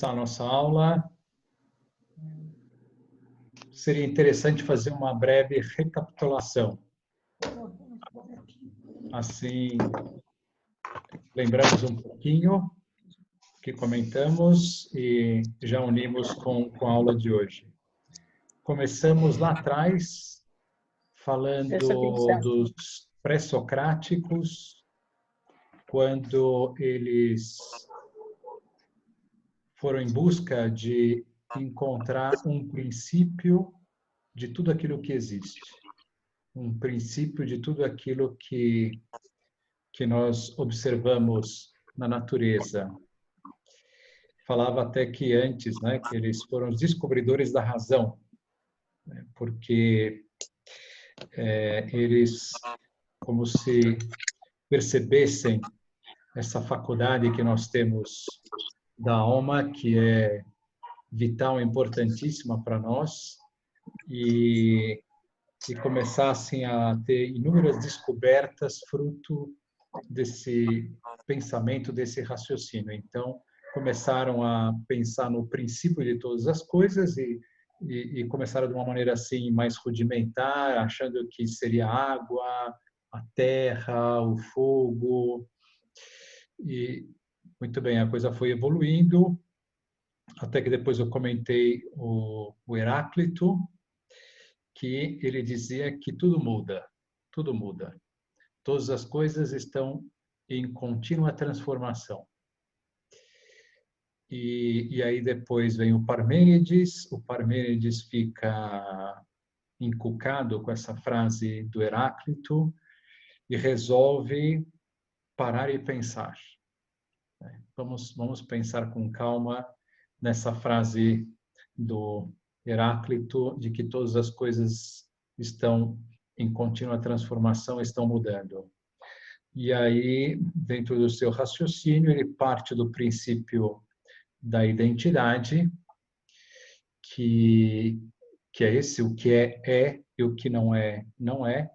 A nossa aula, seria interessante fazer uma breve recapitulação. Assim, lembramos um pouquinho o que comentamos e já unimos com a aula de hoje. Começamos lá atrás, falando dos pré-socráticos, quando eles foram em busca de encontrar um princípio de tudo aquilo que existe. Um princípio de tudo aquilo que nós observamos na natureza. Falava até que antes, né, que eles foram os descobridores da razão, né, porque eles, como se percebessem essa faculdade que nós temos da alma, que é vital e importantíssima para nós, e começassem a ter inúmeras descobertas fruto desse pensamento, desse raciocínio. Então, começaram a pensar no princípio de todas as coisas e começaram de uma maneira assim mais rudimentar, achando que seria a água, a terra, o fogo. E muito bem, a coisa foi evoluindo, até que depois eu comentei o Heráclito, que ele dizia que tudo muda, tudo muda. Todas as coisas estão em contínua transformação. E aí depois vem o Parmênides fica encucado com essa frase do Heráclito e resolve parar e pensar. Vamos pensar com calma nessa frase do Heráclito de que todas as coisas estão em contínua transformação, estão mudando. E aí, dentro do seu raciocínio, ele parte do princípio da identidade, que é esse, o que é e o que não é, não é.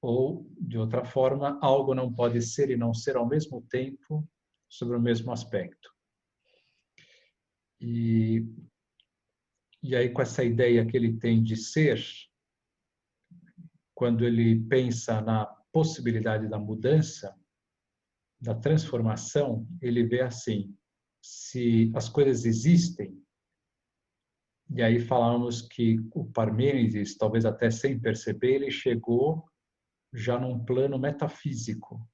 Ou, de outra forma, algo não pode ser e não ser ao mesmo tempo sobre o mesmo aspecto. E aí, com essa ideia que ele tem de ser, quando ele pensa na possibilidade da mudança, da transformação, ele vê assim, se as coisas existem, e aí falamos que o Parmênides, talvez até sem perceber, ele chegou já num plano metafísico,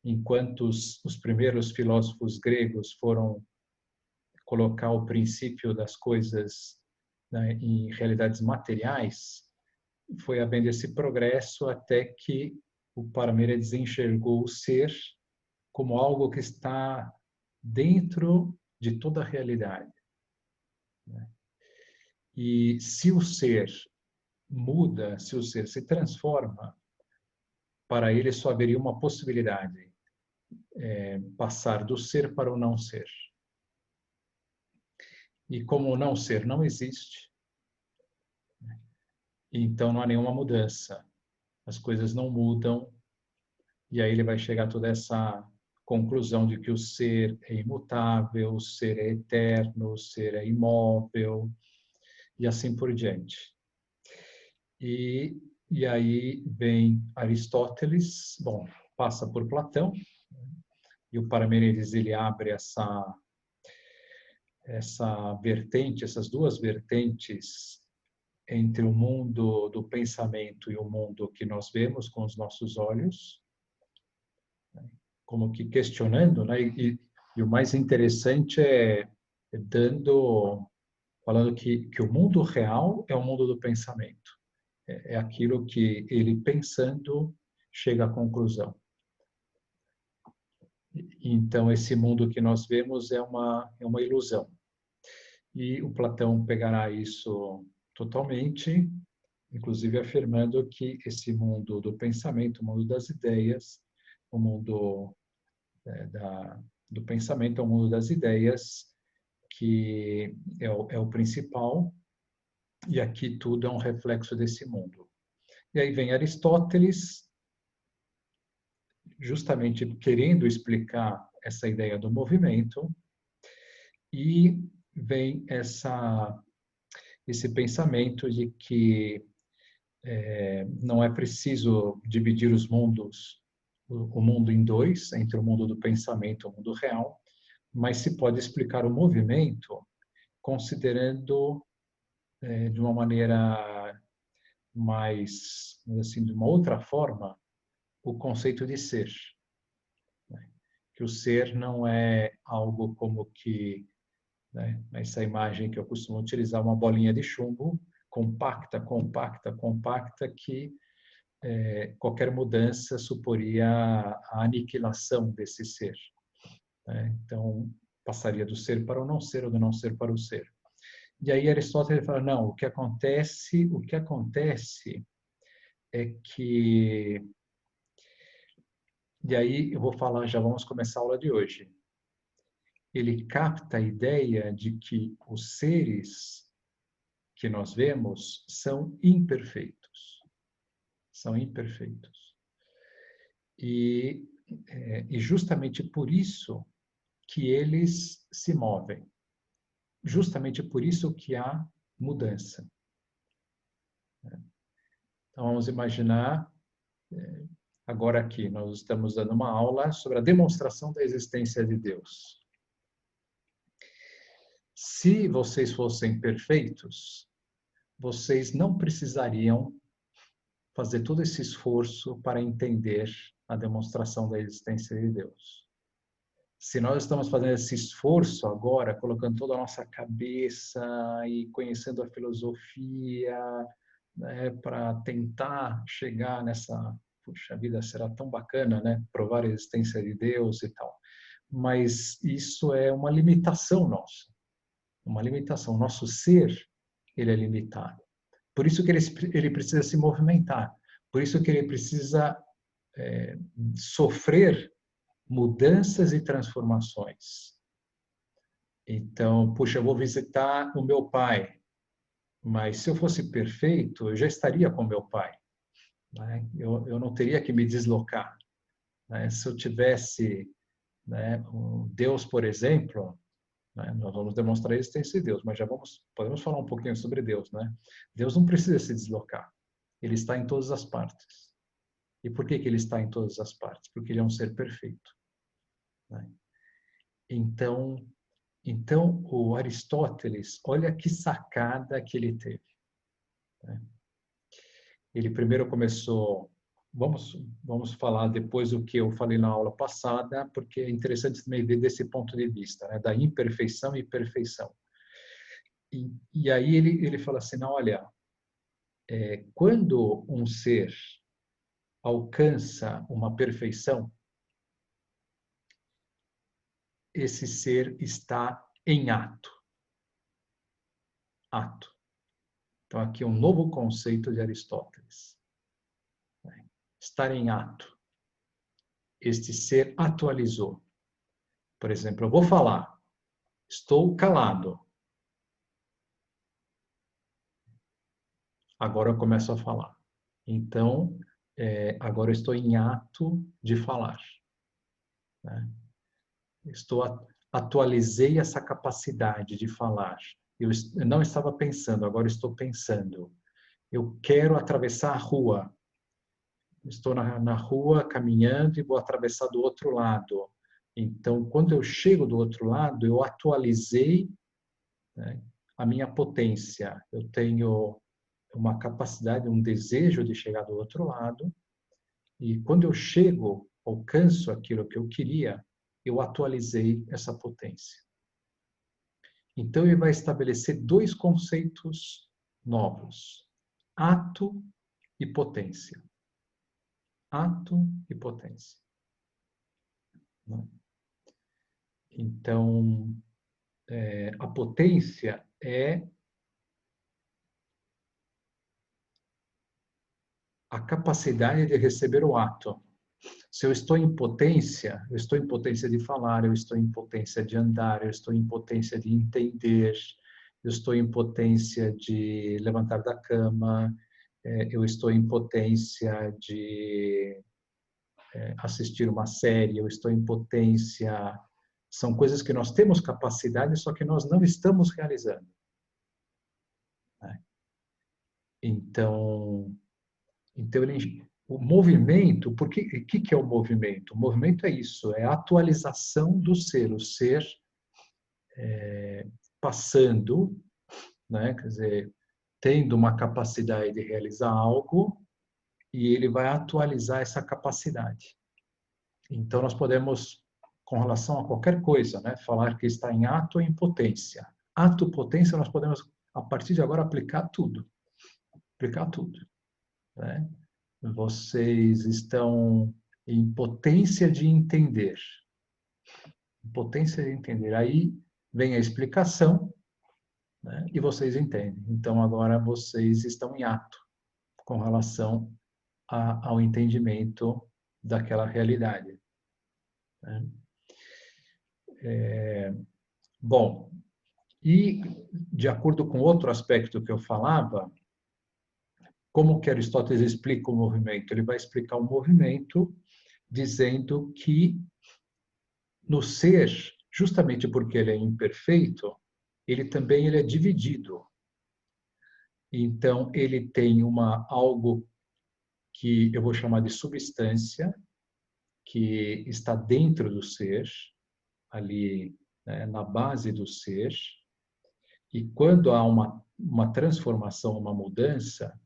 enquanto os primeiros filósofos gregos foram colocar o princípio das coisas, né, em realidades materiais, foi havendo esse progresso até que o Parmênides enxergou o ser como algo que está dentro de toda a realidade. E se o ser muda, se o ser se transforma, para ele só haveria uma possibilidade, passar do ser para o não ser. E como o não ser não existe, então não há nenhuma mudança. As coisas não mudam, e aí ele vai chegar a toda essa conclusão de que o ser é imutável, o ser é eterno, o ser é imóvel, e assim por diante. E aí vem Aristóteles, bom, passa por Platão, e o Parmênides ele abre essa vertente, essas duas vertentes entre o mundo do pensamento e o mundo que nós vemos com os nossos olhos, como que questionando, né? E o mais interessante é falando que o mundo real é o mundo do pensamento. É aquilo que ele, pensando, chega à conclusão. Então, esse mundo que nós vemos é uma ilusão. E o Platão pegará isso totalmente, inclusive afirmando que esse mundo do pensamento, o mundo das ideias, o mundo do pensamento é o mundo das ideias, que é o principal, e aqui tudo é um reflexo desse mundo. E aí vem Aristóteles, justamente querendo explicar essa ideia do movimento, E vem esse pensamento de que não é preciso dividir os mundos, o mundo em dois, entre o mundo do pensamento e o mundo real, mas se pode explicar o movimento considerando de uma maneira mais, assim, de uma outra forma, o conceito de ser. Né? Que o ser não é algo como que, né, essa imagem que eu costumo utilizar, uma bolinha de chumbo, compacta, compacta, compacta, que qualquer mudança suporia a aniquilação desse ser. Né? Então, passaria do ser para o não ser, ou do não ser para o ser. E aí Aristóteles fala, não, o que acontece é que... E aí eu vou falar, já vamos começar a aula de hoje. Ele capta a ideia de que os seres que nós vemos são imperfeitos. São imperfeitos. E justamente por isso que eles se movem. Justamente por isso que há mudança. Então, vamos imaginar, agora aqui, nós estamos dando uma aula sobre a demonstração da existência de Deus. Se vocês fossem perfeitos, vocês não precisariam fazer todo esse esforço para entender a demonstração da existência de Deus. Se nós estamos fazendo esse esforço agora, colocando toda a nossa cabeça e conhecendo a filosofia, né, para tentar chegar nessa, puxa vida, será tão bacana, né, provar a existência de Deus e tal. Mas isso é uma limitação nossa. Uma limitação. Nosso ser, ele é limitado. Por isso que ele precisa se movimentar. Por isso que ele precisa sofrer mudanças e transformações. Então, puxa, eu vou visitar o meu pai, mas se eu fosse perfeito, eu já estaria com meu pai. Né? Eu não teria que me deslocar. Né? Se eu tivesse, né, um Deus, por exemplo, né, nós vamos demonstrar a existência de Deus, mas podemos falar um pouquinho sobre Deus. Né? Deus não precisa se deslocar. Ele está em todas as partes. E por que ele está em todas as partes? Porque ele é um ser perfeito. Né? Então, o Aristóteles, olha que sacada que ele teve. Né? Ele primeiro começou, vamos falar depois do que eu falei na aula passada, porque é interessante também ver desse ponto de vista, né? Da imperfeição e perfeição. E aí ele fala assim, não, olha, quando um ser alcança uma perfeição, esse ser está em ato. Ato. Então, aqui é um novo conceito de Aristóteles. Estar em ato. Este ser atualizou. Por exemplo, eu vou falar. Estou calado. Agora eu começo a falar. Então, agora eu estou em ato de falar. Né? Atualizei essa capacidade de falar. Eu não estava pensando, agora estou pensando. Eu quero atravessar a rua. Estou na rua caminhando e vou atravessar do outro lado. Então, quando eu chego do outro lado, eu atualizei, né, a minha potência. Eu tenho uma capacidade, um desejo de chegar do outro lado. E quando eu chego, alcanço aquilo que eu queria, eu atualizei essa potência. Então, ele vai estabelecer dois conceitos novos: ato e potência. Ato e potência. Então, a potência é a capacidade de receber o ato. Se eu estou em potência de falar, eu estou em potência de andar, eu estou em potência de entender, eu estou em potência de levantar da cama, eu estou em potência de assistir uma série, eu estou em potência São coisas que nós temos capacidade, só que nós não estamos realizando. Né? Então o movimento, o que é o movimento? O movimento é isso, é a atualização do ser, o ser passando, né? Quer dizer, tendo uma capacidade de realizar algo e ele vai atualizar essa capacidade. Então, nós podemos, com relação a qualquer coisa, né, falar que está em ato ou em potência. Ato, potência, nós podemos, a partir de agora, aplicar tudo. Aplicar tudo. Né? Vocês estão em potência de entender. Potência de entender. Aí vem a explicação, né, e vocês entendem. Então, agora vocês estão em ato com relação ao entendimento daquela realidade. Né? Bom, e de acordo com outro aspecto que eu falava, como que Aristóteles explica o movimento? Ele vai explicar o movimento dizendo que no ser, justamente porque ele é imperfeito, ele é dividido. Então, ele tem algo que eu vou chamar de substância, que está dentro do ser, ali, né, na base do ser, e quando há uma transformação, uma mudança,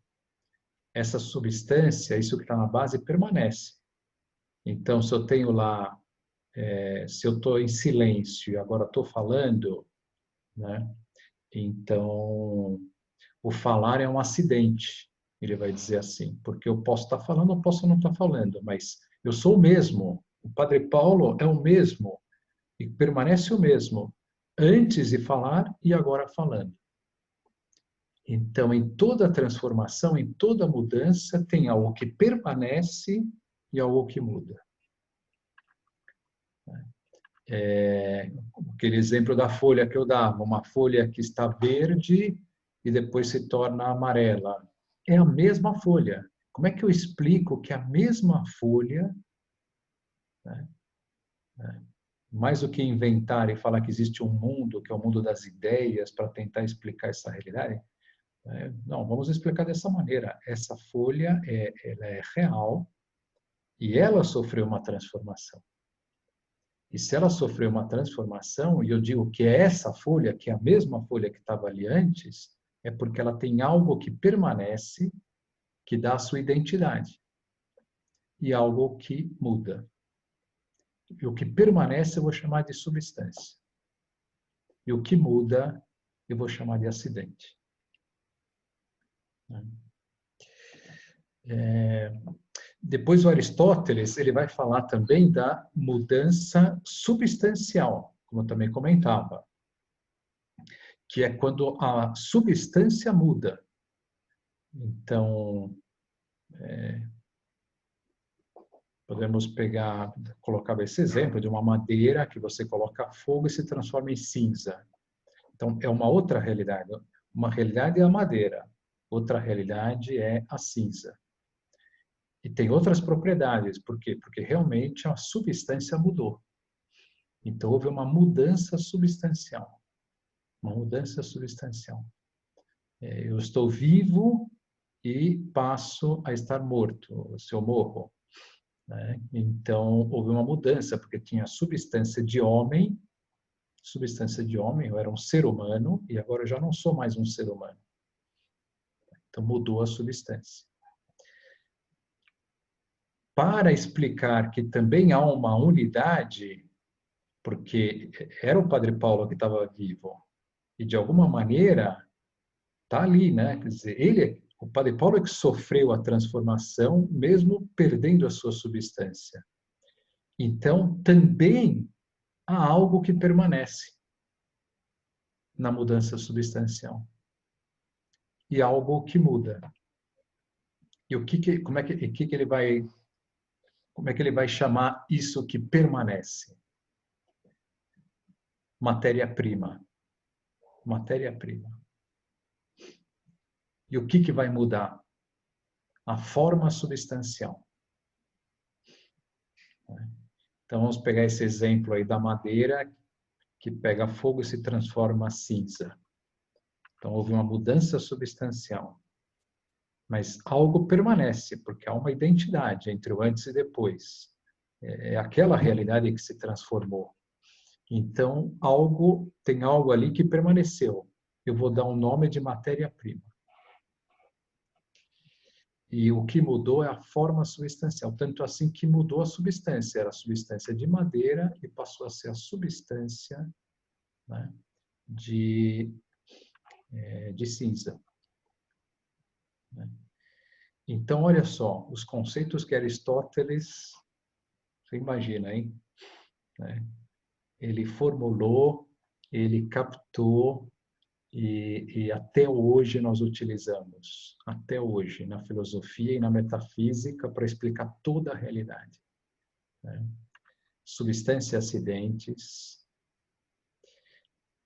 essa substância, isso que está na base, permanece. Então, se eu tenho lá, se eu estou em silêncio e agora estou falando, né, então o falar é um acidente, ele vai dizer assim, porque eu posso estar falando, eu posso não estar falando, mas eu sou o mesmo. O Padre Paulo é o mesmo e permanece o mesmo antes de falar e agora falando. Então, em toda transformação, em toda mudança, tem algo que permanece e algo que muda. Aquele exemplo da folha que eu dava, uma folha que está verde e depois se torna amarela. É a mesma folha. Como é que eu explico que a mesma folha, né, mais do que inventar e falar que existe um mundo, que é o mundo das ideias, para tentar explicar essa realidade, não, vamos explicar dessa maneira. Essa folha ela é real e ela sofreu uma transformação. E se ela sofreu uma transformação, e eu digo que é essa folha, que é a mesma folha que estava ali antes, é porque ela tem algo que permanece, que dá a sua identidade, e algo que muda. E o que permanece eu vou chamar de substância. E o que muda eu vou chamar de acidente. Depois o Aristóteles ele vai falar também da mudança substancial, como eu também comentava, que é quando a substância muda. Então, podemos colocar esse exemplo de uma madeira que você coloca fogo e se transforma em cinza. Então, é uma outra realidade. Uma realidade é a madeira, outra realidade é a cinza. E tem outras propriedades. Por quê? Porque realmente a substância mudou. Então, houve uma mudança substancial. Uma mudança substancial. Eu estou vivo e passo a estar morto, se eu morro. Né? Então, houve uma mudança, porque tinha substância de homem, eu era um ser humano, e agora eu já não sou mais um ser humano. Então, mudou a substância. Para explicar que também há uma unidade, porque era o Padre Paulo que estava vivo, e de alguma maneira está ali, né? Quer dizer, o Padre Paulo é que sofreu a transformação, mesmo perdendo a sua substância. Então, também há algo que permanece na mudança substancial e algo que muda. E como é que ele vai chamar isso que permanece? Matéria-prima. Matéria-prima. E o que vai mudar? A forma substancial. Então, vamos pegar esse exemplo aí da madeira que pega fogo e se transforma em cinza. Então, houve uma mudança substancial. Mas algo permanece, porque há uma identidade entre o antes e depois. É aquela realidade que se transformou. Então, tem algo ali que permaneceu. Eu vou dar um nome de matéria-prima. E o que mudou é a forma substancial. Tanto assim que mudou a substância. Era a substância de madeira e passou a ser a substância, né, de cinza. Então, olha só, os conceitos que Aristóteles, você imagina, hein? Ele formulou, ele captou e até hoje nós utilizamos, até hoje, na filosofia e na metafísica para explicar toda a realidade. Substância e acidentes,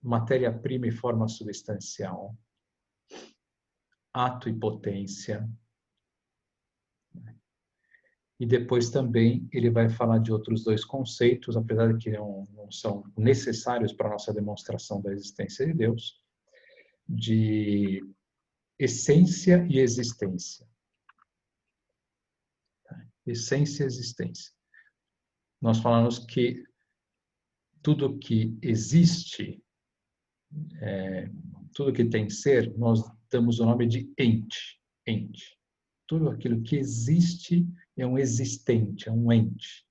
matéria-prima e forma substancial, ato e potência. E depois também ele vai falar de outros dois conceitos, apesar de que não são necessários para a nossa demonstração da existência de Deus, de essência e existência. Essência e existência. Nós falamos que tudo que existe, tudo que tem ser, nós damos o nome de ente. Ente. Tudo aquilo que existe é um existente, é um ente.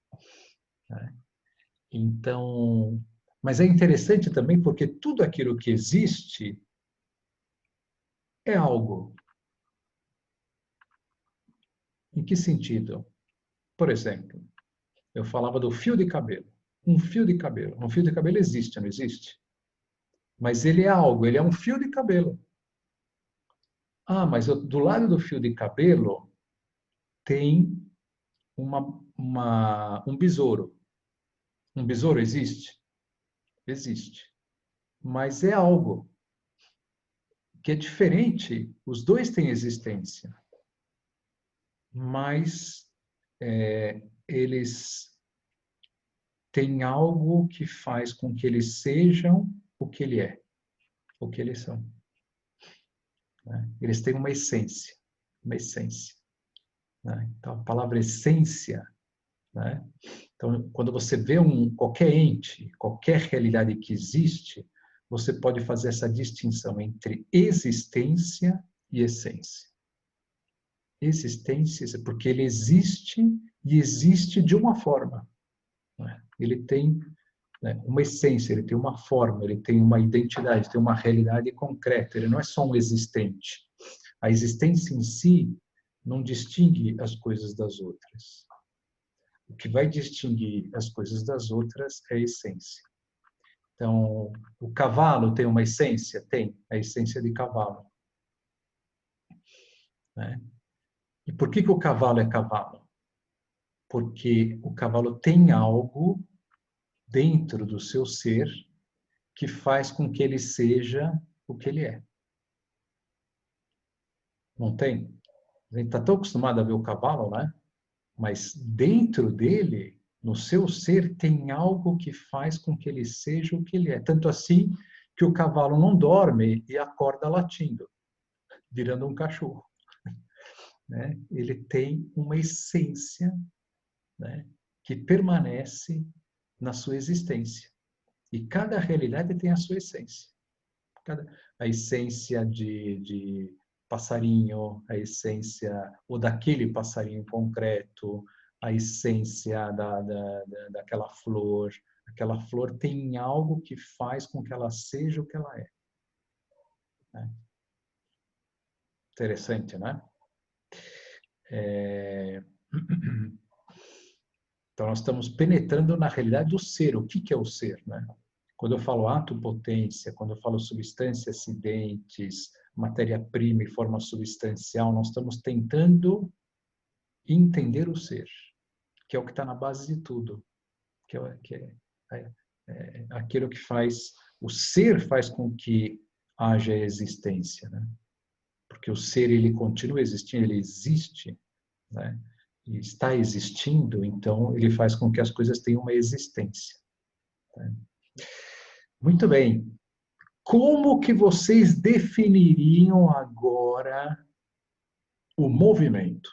Então, mas é interessante também porque tudo aquilo que existe é algo. Em que sentido? Por exemplo, eu falava do fio de cabelo. Um fio de cabelo. Um fio de cabelo existe, não existe? Mas ele é algo, ele é um fio de cabelo. Ah, mas do lado do fio de cabelo tem um besouro. Um besouro existe? Existe. Mas é algo que é diferente. Os dois têm existência. Mas eles têm algo que faz com que eles sejam o que ele é, o que eles são. Eles têm uma essência, uma essência. Então, a palavra essência, então, quando você vê qualquer ente, qualquer realidade que existe, você pode fazer essa distinção entre existência e essência. Existência, porque ele existe e existe de uma forma. Ele tem uma essência, ele tem uma forma, ele tem uma identidade, tem uma realidade concreta. Ele não é só um existente. A existência em si não distingue as coisas das outras. O que vai distinguir as coisas das outras é a essência. Então, o cavalo tem uma essência? Tem, a essência de cavalo. E por que o cavalo é cavalo? Porque o cavalo tem algo dentro do seu ser que faz com que ele seja o que ele é. Não tem? A gente está tão acostumado a ver o cavalo, né? Mas dentro dele, no seu ser, tem algo que faz com que ele seja o que ele é. Tanto assim que o cavalo não dorme e acorda latindo, virando um cachorro. Ele tem uma essência, que permanece na sua existência. E cada realidade tem a sua essência. A essência de passarinho, a essência ou daquele passarinho concreto, a essência daquela flor. Aquela flor tem algo que faz com que ela seja o que ela é. Interessante, né? Então, nós estamos penetrando na realidade do ser. O que é o ser, né? Quando eu falo ato-potência, quando eu falo substância, acidentes, matéria-prima e forma substancial, nós estamos tentando entender o ser, que é o que está na base de tudo, que é aquilo que faz, o ser faz com que haja existência, né? Porque o ser, ele continua existindo, ele existe, né? está existindo, então ele faz com que as coisas tenham uma existência. Muito bem. Como que vocês definiriam agora o movimento?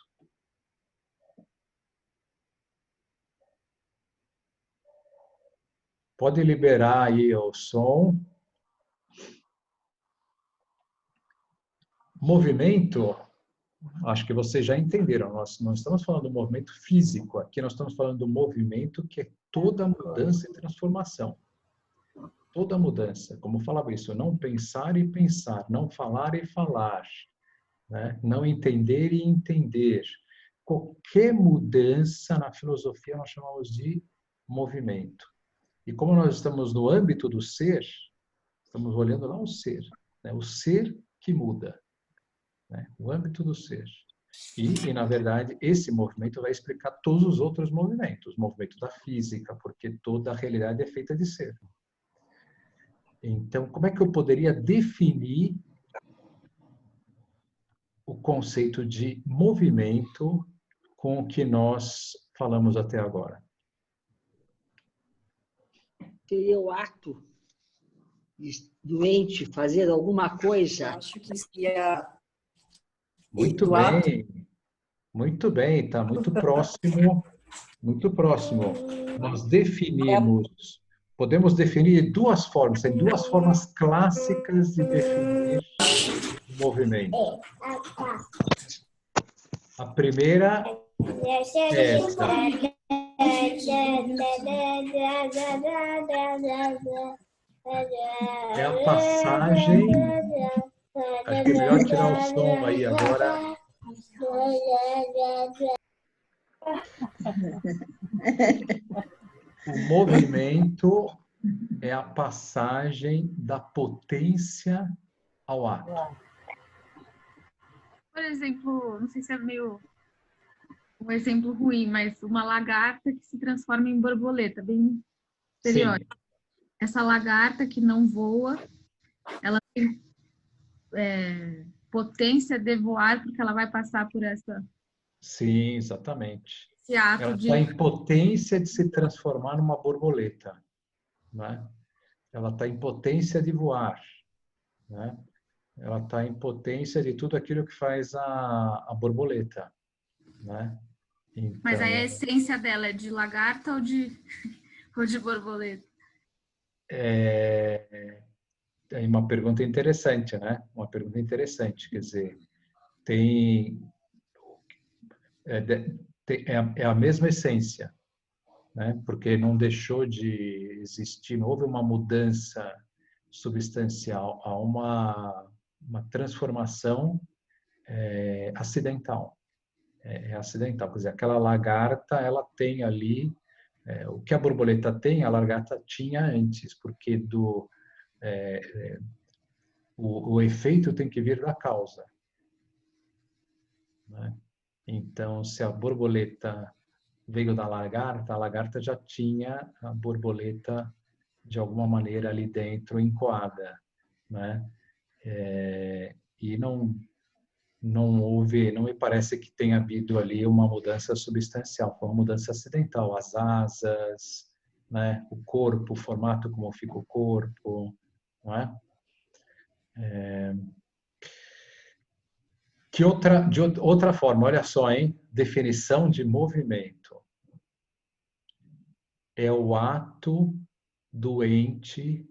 Pode liberar aí o som. Movimento, acho que vocês já entenderam, nós não estamos falando do movimento físico, aqui nós estamos falando do movimento que é toda mudança e transformação. Toda mudança, como falava isso, não pensar e pensar, não falar e falar, né? Não entender e entender. Qualquer mudança na filosofia nós chamamos de movimento. E como nós estamos no âmbito do ser, estamos olhando lá o ser, né? O ser que muda, né? O âmbito do ser. E, na verdade, esse movimento vai explicar todos os outros movimentos. O movimento da física, porque toda a realidade é feita de ser. Então, como é que eu poderia definir o conceito de movimento com o que nós falamos até agora? Seria o ato doente fazer alguma coisa. Acho que seria Muito bem, muito bem, está muito próximo, muito próximo. Nós definimos, podemos definir de duas formas, tem duas formas clássicas de definir o movimento. A primeira é essa. É a passagem. Acho que é melhor tirar o som aí agora. O movimento é a passagem da potência ao ato. Por exemplo, não sei se é meio um exemplo ruim, mas uma lagarta que se transforma em borboleta, bem estereótipo. Essa lagarta que não voa, ela tem potência de voar porque ela vai passar por essa... Sim, exatamente. Esse ato Ela de... está em potência de se transformar numa borboleta, né? Ela está em potência de voar, né? Ela está em potência de tudo aquilo que faz a borboleta, né? Então, Mas aí a essência dela é de lagarta ou de borboleta? É uma pergunta interessante, né? Uma pergunta interessante, quer dizer, é a mesma essência, né? Porque não deixou de existir, não houve uma mudança substancial, há uma transformação acidental. É acidental, quer dizer, aquela lagarta, ela tem ali o que a borboleta tem, a lagarta tinha antes, porque o efeito tem que vir da causa, né? Então, se a borboleta veio da lagarta, a lagarta já tinha a borboleta de alguma maneira ali dentro encoada, né? E não houve, não me parece que tenha havido ali uma mudança substancial, foi uma mudança acidental, as asas, né? O corpo, o formato como fica o corpo, não é? De outra forma, olha só, hein? Definição de movimento. É o ato doente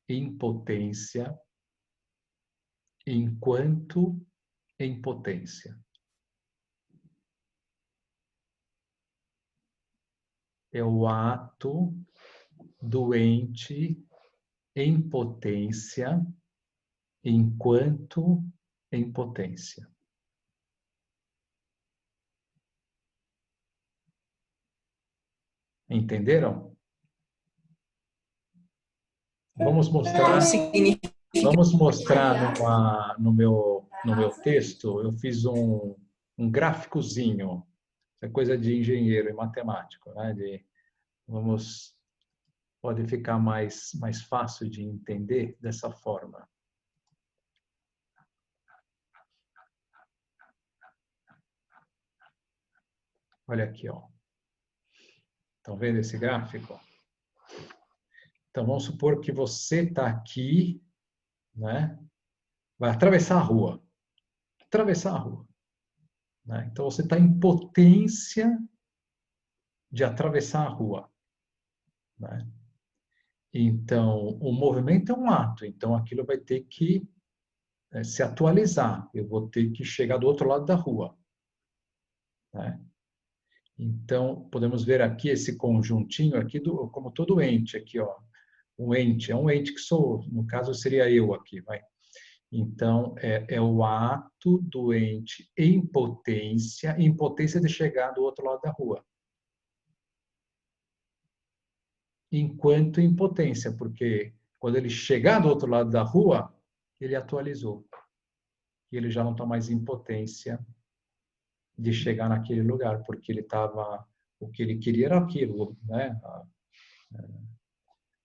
em potência enquanto em potência. É o ato doente em potência enquanto em potência. Entenderam? Vamos mostrar no meu texto, eu fiz um gráficozinho. Isso é coisa de engenheiro e matemático, né? Pode ficar mais fácil de entender dessa forma. Olha aqui, ó. Estão vendo esse gráfico? Então, vamos supor que você está aqui, né? Vai atravessar a rua. Atravessar a rua. Né? Então, você está em potência de atravessar a rua. Né? Então, o movimento é um ato. Então, aquilo vai ter que se atualizar. Eu vou ter que chegar do outro lado da rua. Né? Então, podemos ver aqui esse conjuntinho aqui como todo ente aqui, ó. Um ente, é um ente que sou, no caso seria eu aqui, vai. Então, é o ato do ente em potência de chegar do outro lado da rua. Enquanto em potência, porque quando ele chegar do outro lado da rua, ele atualizou. E ele já não está mais em potência de chegar naquele lugar, porque ele estava, o que ele queria era aquilo, né?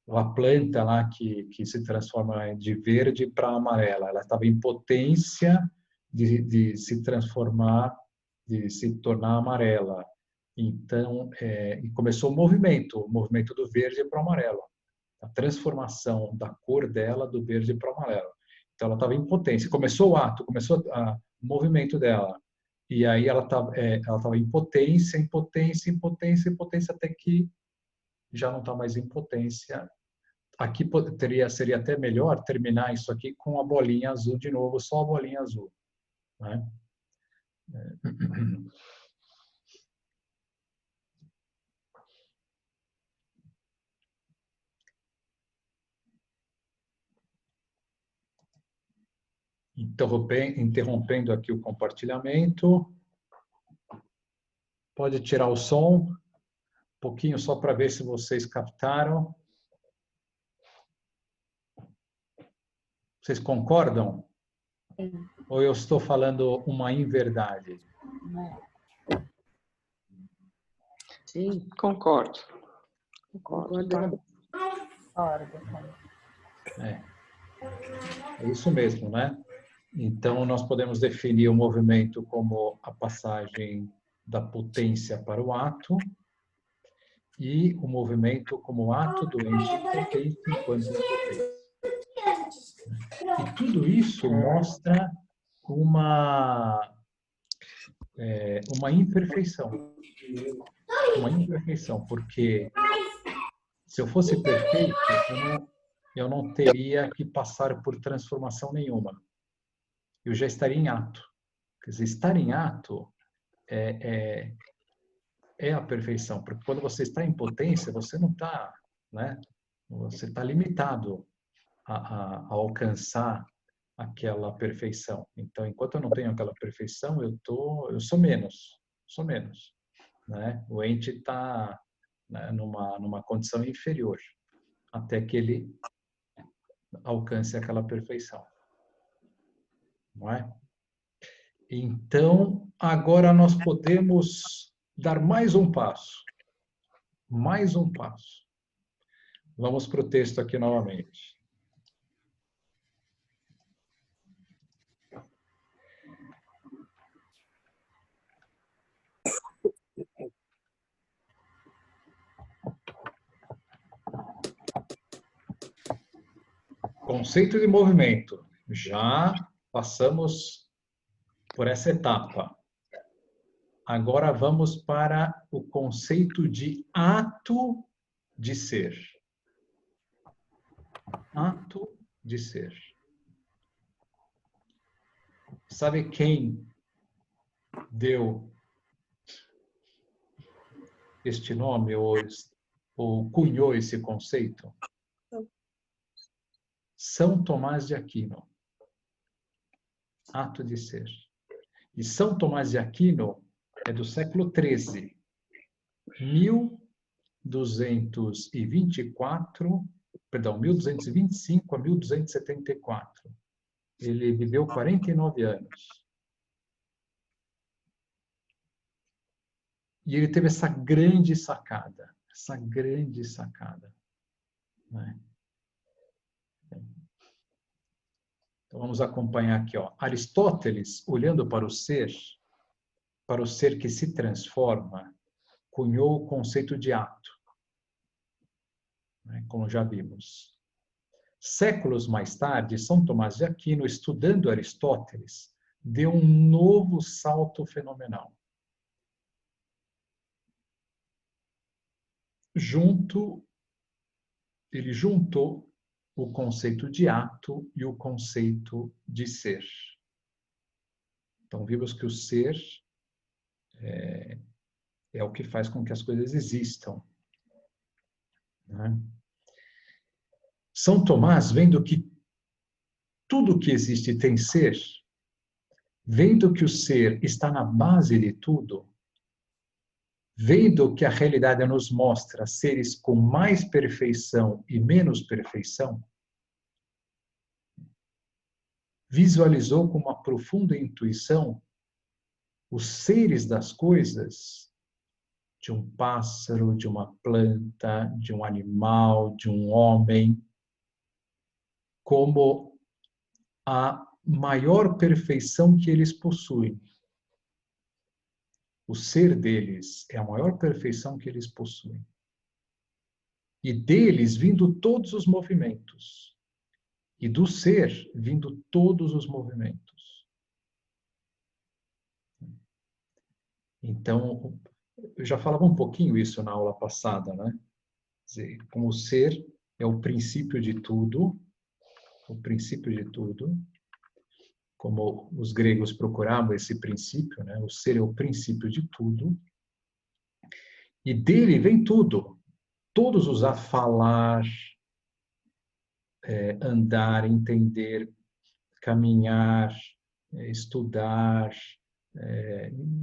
A planta lá que se transforma de verde para amarela, ela estava em potência de se transformar, de se tornar amarela. Então, e começou o movimento do verde para o amarelo, a transformação da cor dela do verde para o amarelo. Então, ela estava em potência. Começou o ato, começou o movimento dela. E aí ela estava em potência, em potência, em potência, em potência, até que já não está mais em potência. Aqui seria até melhor terminar isso aqui com a bolinha azul de novo, só a bolinha azul. Né? Interrompendo aqui o compartilhamento. Pode tirar o som, um pouquinho só para ver se vocês captaram. Vocês concordam? Sim. Ou eu estou falando uma inverdade? Sim, Concordo. concordando. É isso mesmo, né? Então, nós podemos definir o movimento como a passagem da potência para o ato e o movimento como ato do ente potente enquanto potência. E tudo isso mostra uma imperfeição. Uma imperfeição, porque se eu fosse perfeito, eu não teria que passar por transformação nenhuma. Eu já estaria em ato. Quer dizer, estar em ato é a perfeição, porque quando você está em potência, você não está, né? Você está limitado a alcançar aquela perfeição. Então, enquanto eu não tenho aquela perfeição, eu sou menos, né? O ente está, né, numa condição inferior até que ele alcance aquela perfeição, não é? Então, agora nós podemos dar mais um passo. Mais um passo. Vamos para o texto aqui novamente. Conceito de movimento. Já passamos por essa etapa. Agora vamos para o conceito de ato de ser. Ato de ser. Sabe quem deu este nome ou cunhou esse conceito? São Tomás de Aquino. Ato de ser. E São Tomás de Aquino é do século XIII. 1225 a 1274. Ele viveu 49 anos. E ele teve essa grande sacada. Né? Então, vamos acompanhar aqui. Ó. Aristóteles, olhando para o ser que se transforma, cunhou o conceito de ato, né, como já vimos. Séculos mais tarde, São Tomás de Aquino, estudando Aristóteles, deu um novo salto fenomenal. Ele juntou o conceito de ato e o conceito de ser. Então, vimos que o ser é o que faz com que as coisas existam, né? São Tomás, vendo que tudo que existe tem ser, vendo que o ser está na base de tudo, vendo que a realidade nos mostra seres com mais perfeição e menos perfeição, visualizou com uma profunda intuição os seres das coisas, de um pássaro, de uma planta, de um animal, de um homem, como a maior perfeição que eles possuem. O ser deles é a maior perfeição que eles possuem. E deles vindo todos os movimentos. E do ser vindo todos os movimentos. Então, eu já falava um pouquinho isso na aula passada, né? Quer dizer, como o ser é o princípio de tudo, como os gregos procuravam esse princípio, né? O ser é o princípio de tudo, e dele vem tudo. Todos os a falar, andar, entender, caminhar, estudar,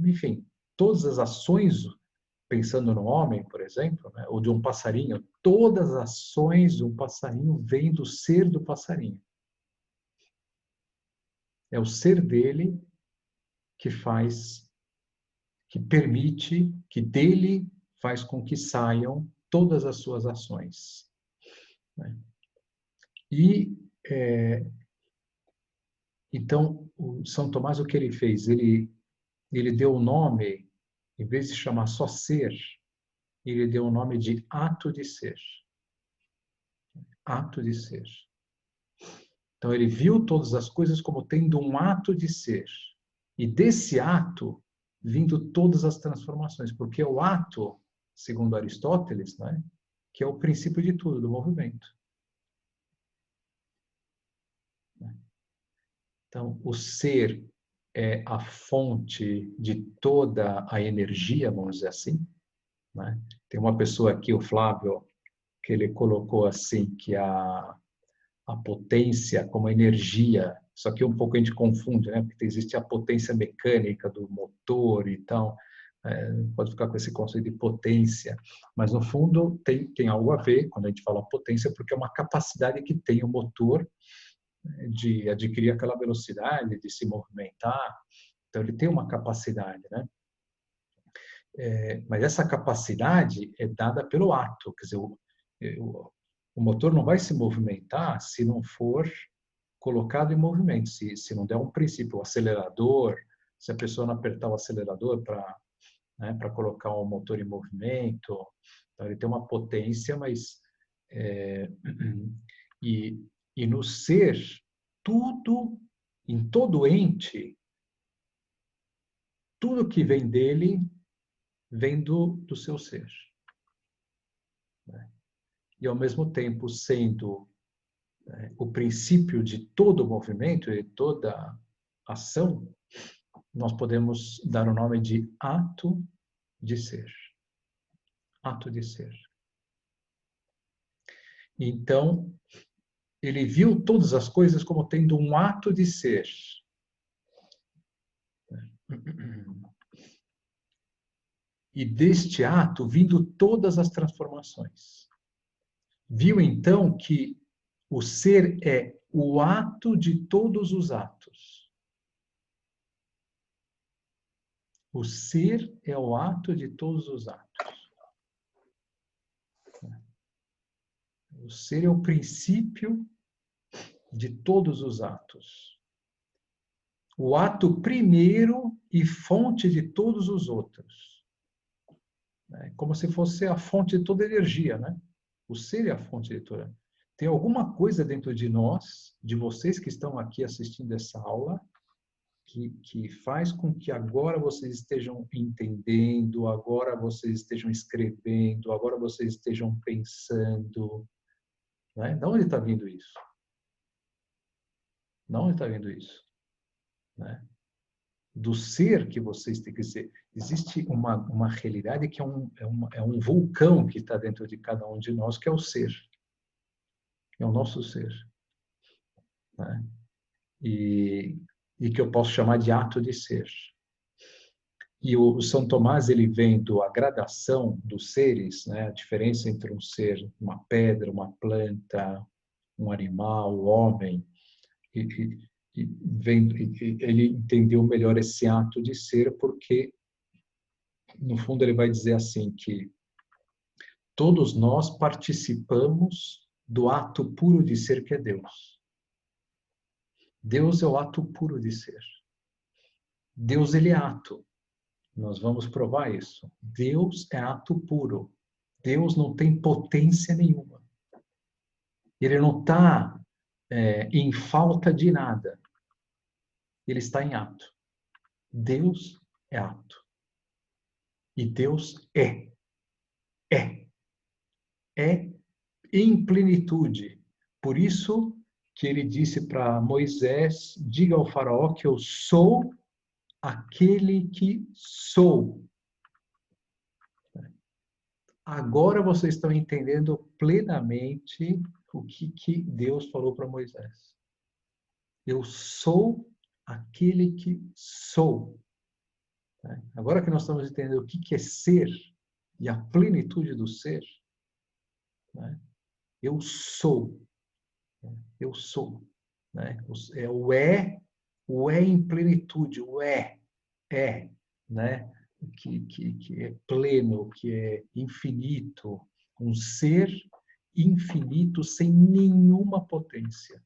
enfim, todas as ações, pensando no homem, por exemplo, né? Ou de um passarinho, todas as ações do passarinho vêm do ser do passarinho. É o ser dele que faz, que permite, que dele faz com que saiam todas as suas ações. E, então, o São Tomás, o que ele fez? Ele deu o nome, em vez de chamar só ser, ele deu o nome de ato de ser. Ato de ser. Então, ele viu todas as coisas como tendo um ato de ser. E desse ato, vindo todas as transformações. Porque o ato, segundo Aristóteles, né, que é o princípio de tudo, do movimento. Então, o ser é a fonte de toda a energia, vamos dizer assim, né? Tem uma pessoa aqui, o Flávio, que ele colocou assim, que a potência como energia, só que um pouco a gente confunde, né? Porque existe a potência mecânica do motor e tal, pode ficar com esse conceito de potência, mas no fundo tem algo a ver, quando a gente fala potência, porque é uma capacidade que tem o motor de adquirir aquela velocidade, de se movimentar, então ele tem uma capacidade, né? Mas essa capacidade é dada pelo ato, quer dizer, o motor não vai se movimentar se não for colocado em movimento, se não der um princípio, o acelerador, se a pessoa não apertar o acelerador para colocar o motor em movimento, então ele tem uma potência, mas e no ser, tudo, em todo ente, tudo que vem dele vem do seu ser. E, ao mesmo tempo, sendo o princípio de todo movimento e toda ação, nós podemos dar o nome de ato de ser. Ato de ser. Então, ele viu todas as coisas como tendo um ato de ser. E deste ato vindo todas as transformações. Viu então que o ser é o ato de todos os atos. O ser é o ato de todos os atos. O ser é o princípio de todos os atos. O ato primeiro e fonte de todos os outros. né? Como se fosse a fonte de toda energia, né? O ser é a fonte de toda. Tem alguma coisa dentro de nós, de vocês que estão aqui assistindo essa aula, que faz com que agora vocês estejam entendendo, agora vocês estejam escrevendo, agora vocês estejam pensando, né? De onde está vindo isso? De onde está vindo isso? Né? Do ser que vocês têm que ser. Existe uma realidade que é um vulcão que está dentro de cada um de nós, que é o ser. É o nosso ser. Né? E que eu posso chamar de ato de ser. E o São Tomás, ele vendo a gradação dos seres, né? A diferença entre um ser, uma pedra, uma planta, um animal, o homem, ele entendeu melhor esse ato de ser, porque, no fundo, ele vai dizer assim, que todos nós participamos do ato puro de ser que é Deus. Deus é o ato puro de ser. Deus, ele é ato. Nós vamos provar isso. Deus é ato puro. Deus não tem potência nenhuma. Ele não está em falta de nada. Ele está em ato. Deus é ato. E Deus é. É em plenitude. Por isso que ele disse para Moisés, diga ao faraó que eu sou aquele que sou. Agora vocês estão entendendo plenamente o que Deus falou para Moisés. Eu sou aquele que sou. Agora que nós estamos entendendo o que é ser e a plenitude do ser, eu sou. Eu sou. É o é em plenitude, o é, né? Que é pleno, que é infinito, um ser infinito sem nenhuma potência.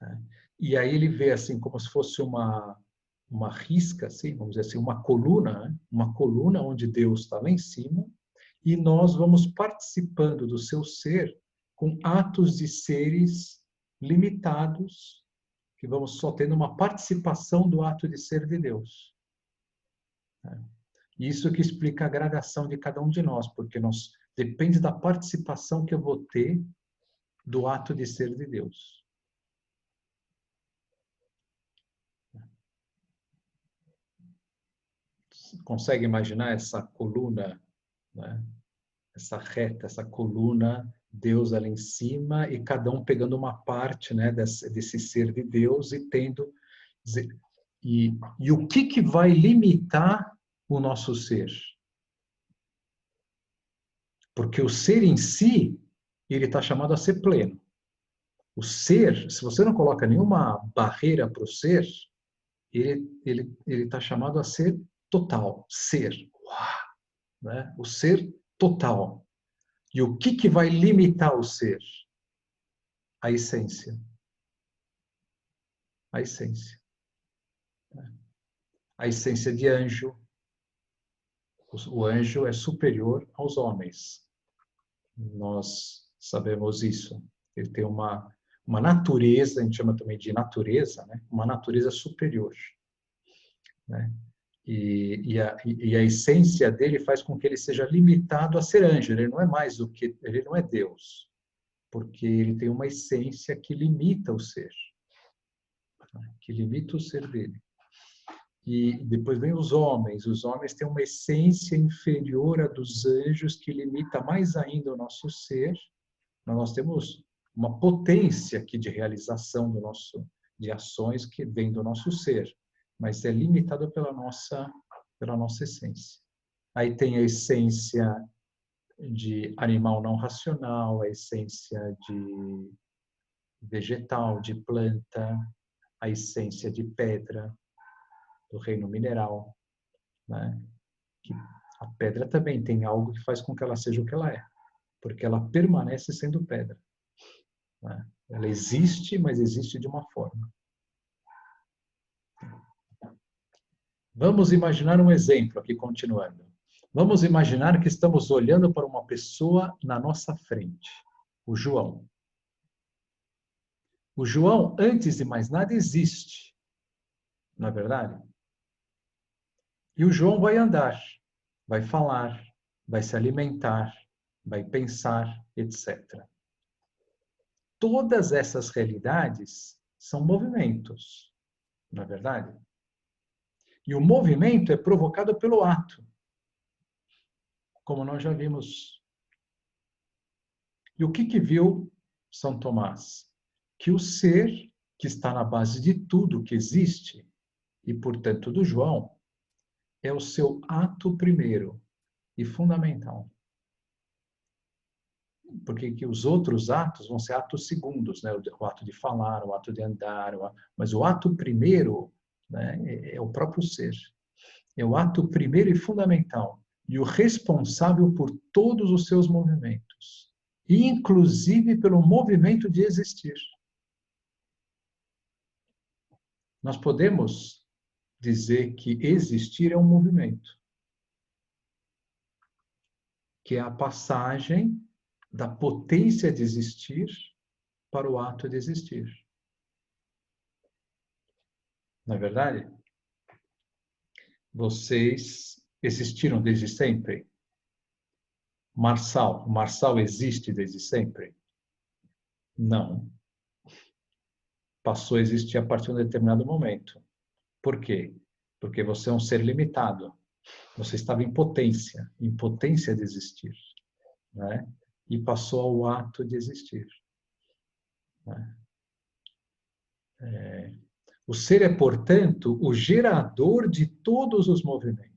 Né? E aí ele vê assim como se fosse uma risca, assim, vamos dizer assim, uma coluna, né? Uma coluna onde Deus está lá em cima, e nós vamos participando do seu ser com atos de seres limitados, que vamos só tendo uma participação do ato de ser de Deus. Isso que explica a gradação de cada um de nós, porque depende da participação que eu vou ter do ato de ser de Deus. Consegue imaginar essa coluna, né? Essa reta, essa coluna, Deus ali em cima e cada um pegando uma parte, né, desse ser de Deus e tendo... E o que vai limitar o nosso ser? Porque o ser em si, ele está chamado a ser pleno. O ser, se você não coloca nenhuma barreira para o ser, ele está chamado a ser total, ser. Uau, né? O ser total. E o que vai limitar o ser? A essência. A essência. A essência de anjo. O anjo é superior aos homens. Nós sabemos isso. Ele tem uma natureza, a gente chama também de natureza, né? Uma natureza superior. Né? E a essência dele faz com que ele seja limitado a ser anjo. Ele não é mais do que... Ele não é Deus. Porque ele tem uma essência que limita o ser. Que limita o ser dele. E depois vem os homens. Os homens têm uma essência inferior à dos anjos que limita mais ainda o nosso ser. Nós temos uma potência aqui de realização de ações que vem do nosso ser, mas é limitada pela nossa essência. Aí tem a essência de animal não racional, a essência de vegetal, de planta, a essência de pedra, do reino mineral, né? Que a pedra também tem algo que faz com que ela seja o que ela é, porque ela permanece sendo pedra, né? Ela existe, mas existe de uma forma. Vamos imaginar um exemplo aqui, continuando. Vamos imaginar que estamos olhando para uma pessoa na nossa frente, o João. O João, antes de mais nada, existe, não é verdade? E o João vai andar, vai falar, vai se alimentar, vai pensar, etc. Todas essas realidades são movimentos, não é verdade? E o movimento é provocado pelo ato, como nós já vimos. E o que viu São Tomás? Que o ser que está na base de tudo que existe, e portanto do João, é o seu ato primeiro e fundamental. Porque que os outros atos vão ser atos segundos, né? O ato de falar, o ato de andar, mas o ato primeiro, né, é o próprio ser. É o ato primeiro e fundamental e o responsável por todos os seus movimentos, inclusive pelo movimento de existir. Nós podemos dizer que existir é um movimento, que é a passagem da potência de existir para o ato de existir. Não é verdade? Vocês existiram desde sempre? O Marçal existe desde sempre? Não. Passou a existir a partir de um determinado momento. Por quê? Porque você é um ser limitado. Você estava em potência de existir, né? E passou ao ato de existir. Né? O ser é, portanto, o gerador de todos os movimentos.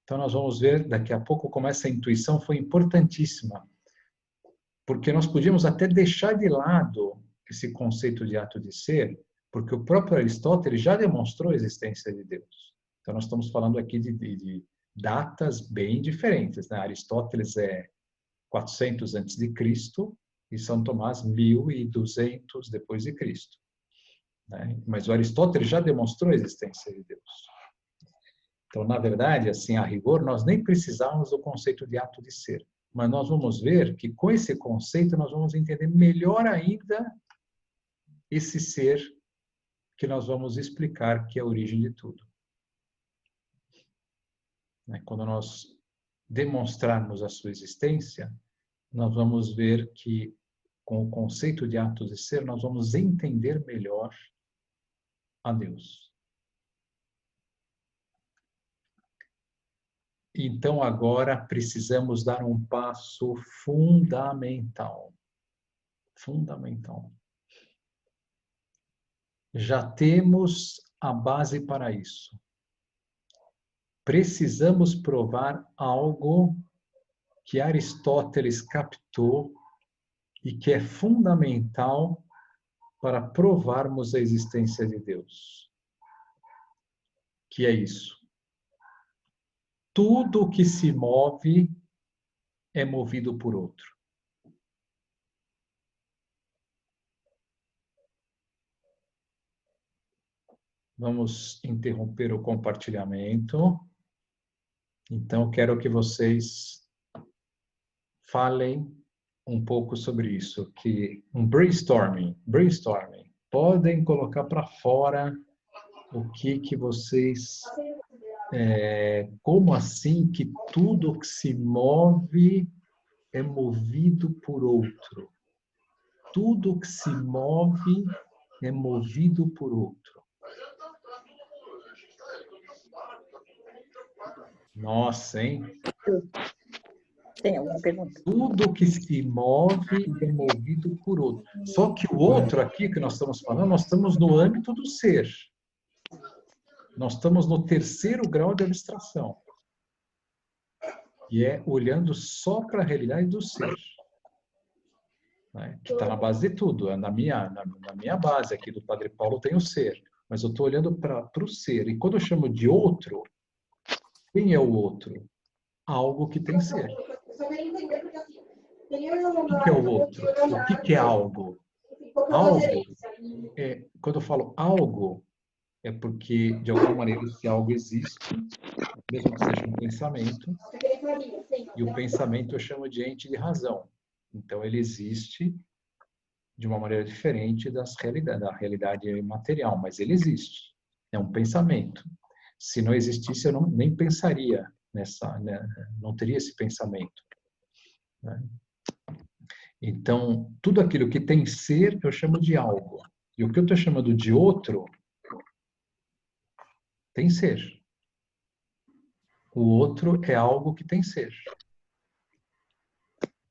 Então, nós vamos ver daqui a pouco como essa intuição foi importantíssima. Porque nós podíamos até deixar de lado esse conceito de ato de ser, porque o próprio Aristóteles já demonstrou a existência de Deus. Então, nós estamos falando aqui de datas bem diferentes, né? Aristóteles é 400 antes de Cristo e São Tomás 1200 depois de Cristo, né? Mas o Aristóteles já demonstrou a existência de Deus. Então, na verdade, assim, a rigor, nós nem precisávamos do conceito de ato de ser, mas nós vamos ver que com esse conceito nós vamos entender melhor ainda esse ser que nós vamos explicar que é a origem de tudo. Quando nós demonstrarmos a sua existência, nós vamos ver que com o conceito de ato de ser, nós vamos entender melhor a Deus. Então, agora, precisamos dar um passo fundamental. Fundamental. Já temos a base para isso. Precisamos provar algo que Aristóteles captou e que é fundamental para provarmos a existência de Deus. Que é isso. Tudo que se move é movido por outro. Vamos interromper o compartilhamento. Então, quero que vocês falem um pouco sobre isso, que um brainstorming. Podem colocar para fora o que vocês... como assim que tudo que se move é movido por outro? Tudo que se move é movido por outro. Nossa, hein? Tem alguma pergunta? Tudo que se move é movido por outro. Só que o outro aqui que nós estamos falando, nós estamos no âmbito do ser. Nós estamos no terceiro grau de abstração. E é olhando só para a realidade do ser. Né? Que está na base de tudo. Na minha base aqui do Padre Paulo tem o ser. Mas eu estou olhando para o ser. E quando eu chamo de outro, quem é o outro? Algo que tem ser. O que é o outro? O que é algo? Algo, quando eu falo algo, é porque, de alguma maneira, se algo existe, mesmo que seja um pensamento, e o pensamento eu chamo de ente de razão. Então, ele existe de uma maneira diferente da realidade material, mas ele existe. É um pensamento. Se não existisse, eu nem pensaria nessa, né? Não teria esse pensamento. Né? Então, tudo aquilo que tem ser, eu chamo de algo. E o que eu estou chamando de outro, tem ser. O outro é algo que tem ser.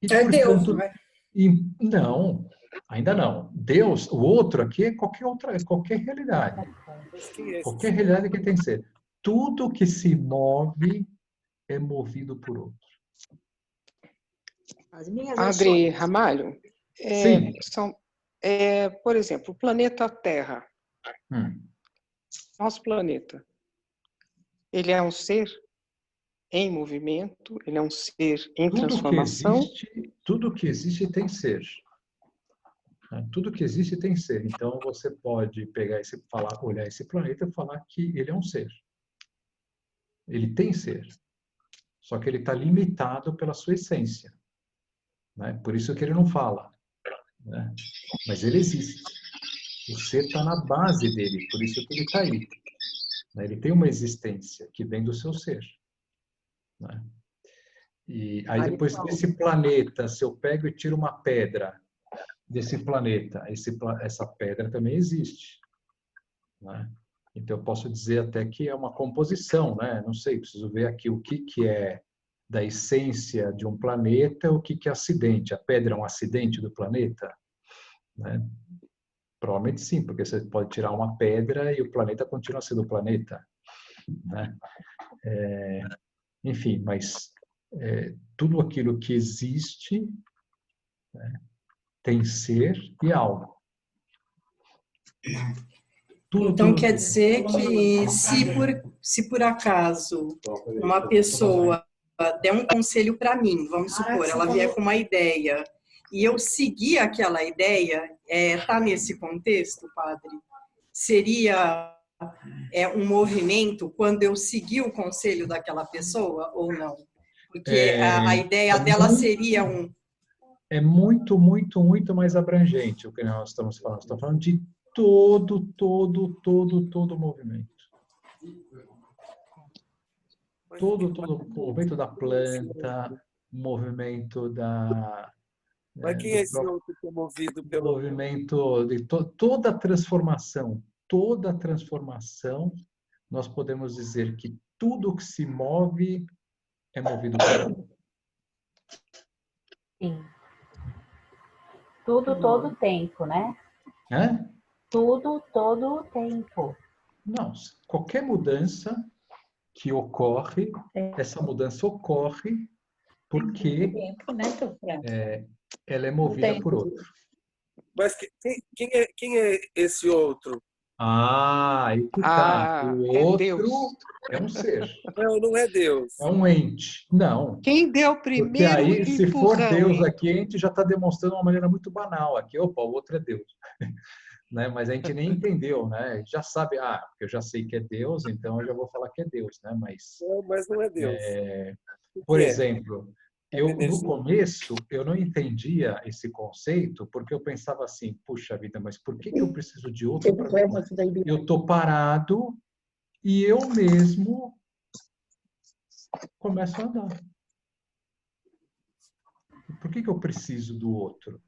E, É Deus, portanto, não é? não, ainda não. Deus, o outro aqui é qualquer realidade. Qualquer realidade que tem ser. Tudo que se move é movido por outro. As minhas Padre ações. Ramalho, Sim. por exemplo, o planeta Terra, nosso planeta, ele é um ser em movimento, ele é um ser em transformação. Tudo que existe tem ser. Tudo que existe tem ser. Então, você pode pegar olhar esse planeta e falar que ele é um ser. Ele tem ser. Só que ele está limitado pela sua essência. Né? Por isso que ele não fala. Né? Mas ele existe. O ser está na base dele, por isso que ele está aí. Né? Ele tem uma existência que vem do seu ser. Né? E aí depois desse planeta, se eu pego e tiro uma pedra desse planeta, essa pedra também existe. Né? Então eu posso dizer até que é uma composição, né? Não sei, preciso ver aqui o que é da essência de um planeta, o que é acidente. A pedra é um acidente do planeta? Né? Provavelmente sim, porque você pode tirar uma pedra e o planeta continua sendo o planeta. Né? Enfim, mas tudo aquilo que existe, né, tem ser e algo. Então quer dizer que se por acaso uma pessoa der um conselho para mim, vamos supor, ela vier com uma ideia e eu seguir aquela ideia, tá nesse contexto, padre? Seria um movimento quando eu seguir o conselho daquela pessoa ou não? Porque a ideia dela seria É muito, muito, muito mais abrangente o que nós estamos falando. Estamos falando de todo movimento. Todo o movimento da planta, movimento da... Mas quem é esse outro que é movido pelo... Movimento de toda transformação. Toda transformação, nós podemos dizer que tudo que se move é movido por outro. Sim. Tudo, todo o tempo, né? É? Tudo, todo o tempo. Não, qualquer mudança que ocorre, essa mudança ocorre porque ela é movida por outro. Mas quem é esse outro? Aí que tá. O outro Deus. é um ser. Não é Deus. É um ente. Não. Quem deu primeiro porque aí, se for Deus empurrão, aqui, a gente já está demonstrando de uma maneira muito banal. Aqui, opa, o outro é Deus. Né? Mas a gente nem entendeu, né? A gente já sabe, porque eu já sei que é Deus, então eu já vou falar que é Deus, né? Mas não é Deus. Por exemplo, no começo, eu não entendia esse conceito, porque eu pensava assim, puxa vida, mas por que eu preciso de outro para mim? Eu estou parado e eu mesmo começo a andar. Por que eu preciso do outro?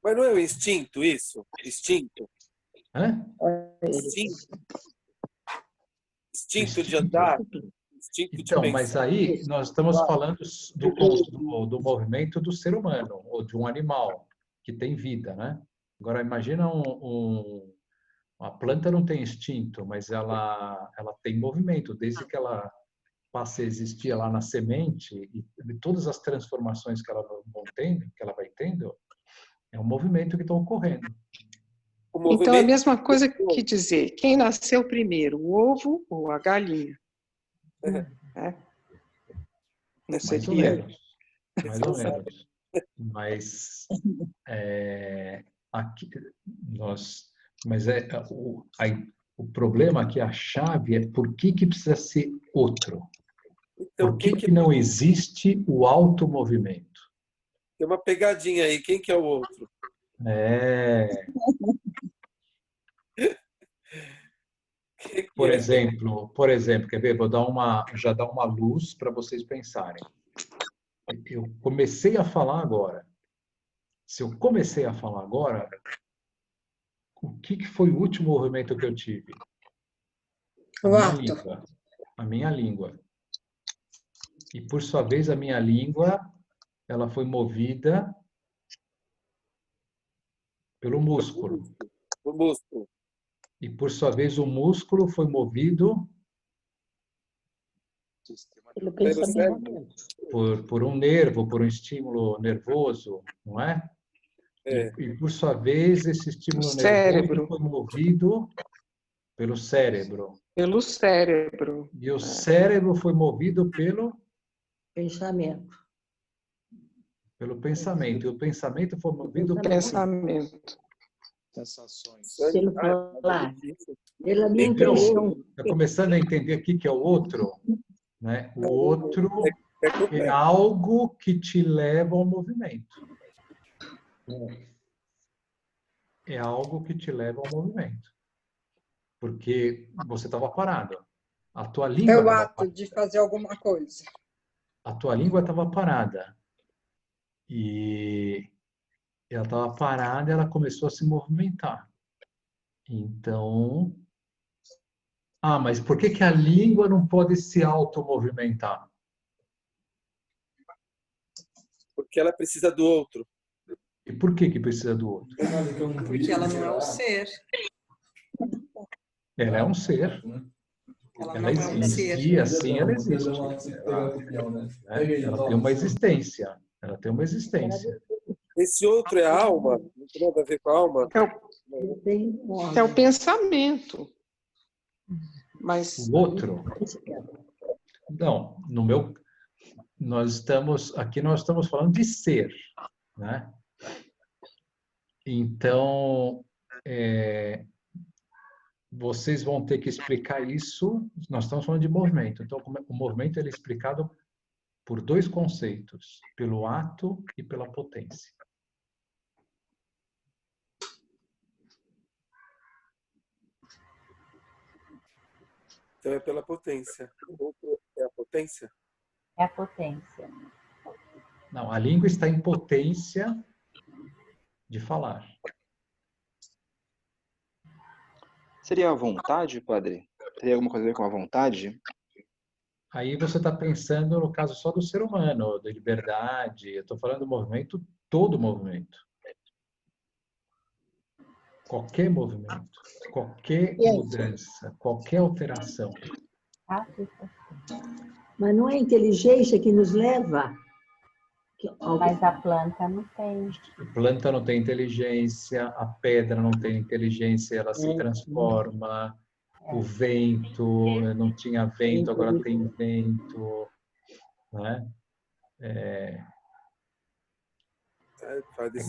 Mas não é o instinto isso? Instinto? Instinto de andar? Instinto de pensar. Mas aí nós estamos falando do movimento do ser humano, ou de um animal que tem vida, né? Agora, imagina a planta não tem instinto, mas ela tem movimento, desde que ela passe a existir lá na semente, e todas as transformações que ela vai tendo, é um movimento que está ocorrendo. Então, é a mesma coisa que dizer, quem nasceu primeiro, o ovo ou a galinha? Mais ou menos. Mas aqui O problema aqui, a chave é por que precisa ser outro? Então, Por que não existe o automovimento? tem uma pegadinha aí. Quem que é o outro? Quem que Por é? exemplo, quer ver? Já dar uma luz para vocês pensarem. Eu comecei a falar agora. Se eu comecei a falar agora, o que foi o último movimento que eu tive? A O minha ato. língua. A minha língua. E, por sua vez, a minha língua, ela foi movida pelo músculo. O músculo. E, por sua vez, o músculo foi movido Pelo Pelo cérebro. pensamento. por um nervo, por um estímulo nervoso, não é? E, por sua vez, esse estímulo Cérebro. nervoso foi movido pelo cérebro. Pelo cérebro. E o cérebro foi movido pelo Pensamento. pensamento. E o pensamento foi movido pelo Pensamento. Sensações. Pelo falar. Pela minha Então, intuição. está começando a entender o que é o outro, né? O outro é algo que te leva ao movimento. É algo que te leva ao movimento. Porque você estava parado. A tua língua É o estava ato parada. de fazer alguma coisa. A tua língua estava parada. E ela estava parada e ela começou a se movimentar. Então... mas por que a língua não pode se automovimentar? Porque ela precisa do outro. E por que precisa do outro? Porque ela não é o ser. Ela é um ser. Ela Ela não é um ser. existe, e assim ela existe. Ela tem uma existência. Ela tem uma existência. Esse outro é a alma? Não tem nada a ver com a alma? É o pensamento. Mas O outro... Não, nós estamos falando de ser, né? Então, vocês vão ter que explicar isso. Nós estamos falando de movimento. Então, o movimento ele é explicado por dois conceitos: pelo ato e pela potência. Então é pela potência. O outro é a potência? É a potência. Não, a língua está em potência de falar. Seria a vontade, padre? Teria alguma coisa a ver com a vontade? Aí você está pensando no caso só do ser humano, da liberdade. Eu estou falando do movimento, todo movimento. Qualquer movimento, qualquer mudança, qualquer alteração. Mas não é a inteligência que nos leva? Mas a planta não tem. A planta não tem inteligência, a pedra não tem inteligência, ela se transforma. O vento, não tinha vento, agora tem vento. Né?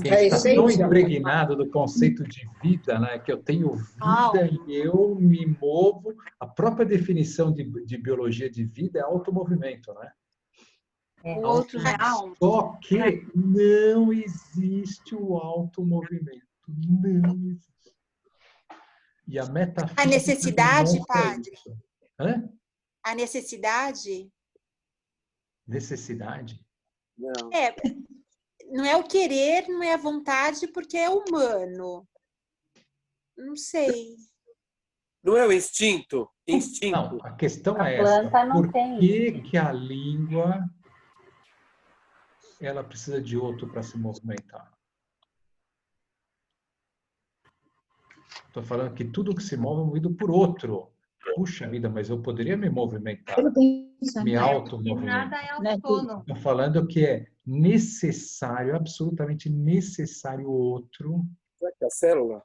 Quem está tão impregnado do conceito de vida, né? Que eu tenho vida e eu me movo. A própria definição de biologia de vida é automovimento, né? O outro é alma. Só que não existe o automovimento. Não existe. E a metafísica... A necessidade, padre? Hã? A necessidade? Necessidade? Não. Não é o querer, não é a vontade, porque é humano. Não sei. Não é o instinto? Instinto. Não, a questão é planta essa. não Por tem. que a língua ela precisa de outro para se movimentar? Estou falando que tudo que se move é movido por outro. Puxa vida, mas eu poderia me movimentar, me automovimentar. Nada é autônomo. Estou falando que é necessário, absolutamente necessário outro. Será que é a célula?